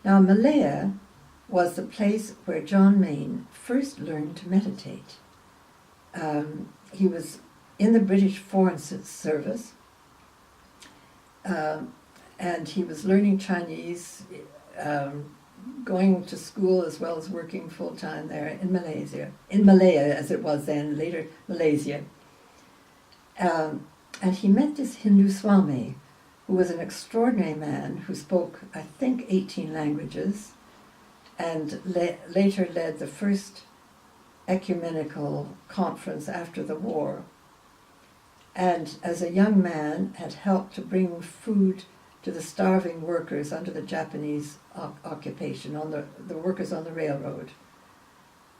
Now, Malaya was the place where John Mayne first learned to meditate. He was in the British Foreign Service, and he was learning Chinese, going to school as well as working full-time there in Malaya as it was then, later Malaysia. And he met this Hindu Swami, who was an extraordinary man who spoke, I think, 18 languages, and later led the first ecumenical conference after the war. And as a young man had helped to bring food to the starving workers under the Japanese occupation, on the workers on the railroad.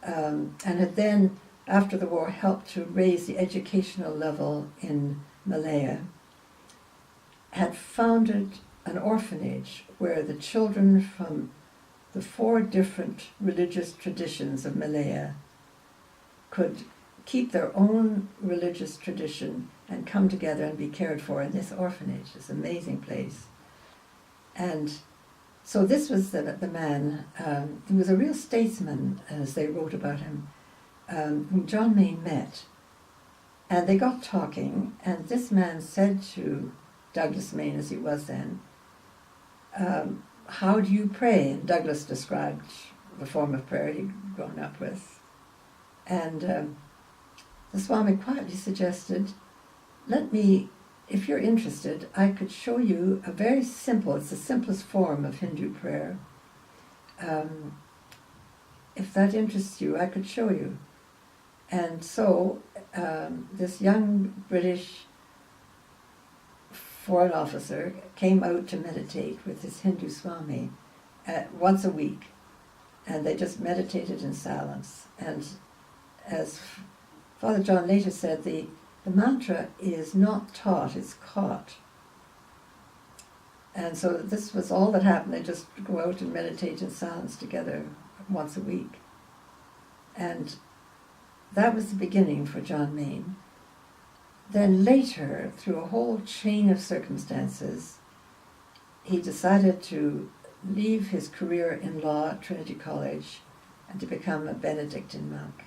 And had then, after the war, helped to raise the educational level in Malaya. Had founded an orphanage where the children from the 4 different religious traditions of Malaya could keep their own religious tradition and come together and be cared for in this orphanage, this amazing place. And so this was the man who was a real statesman, as they wrote about him, whom John Mayne met. And they got talking, and this man said to Douglas Mayne, as he was then, how do you pray? And Douglas described the form of prayer he'd grown up with. And the Swami quietly suggested, if you're interested, I could show you a very simple, it's the simplest form of Hindu prayer. If that interests you, I could show you. And so this young British foreign officer came out to meditate with this Hindu Swami once a week. And they just meditated in silence. And as Father John later said, the mantra is not taught, it's caught. And so this was all that happened. They just go out and meditate in silence together once a week. And that was the beginning for John Mayne. Then later, through a whole chain of circumstances, he decided to leave his career in law at Trinity College and to become a Benedictine monk.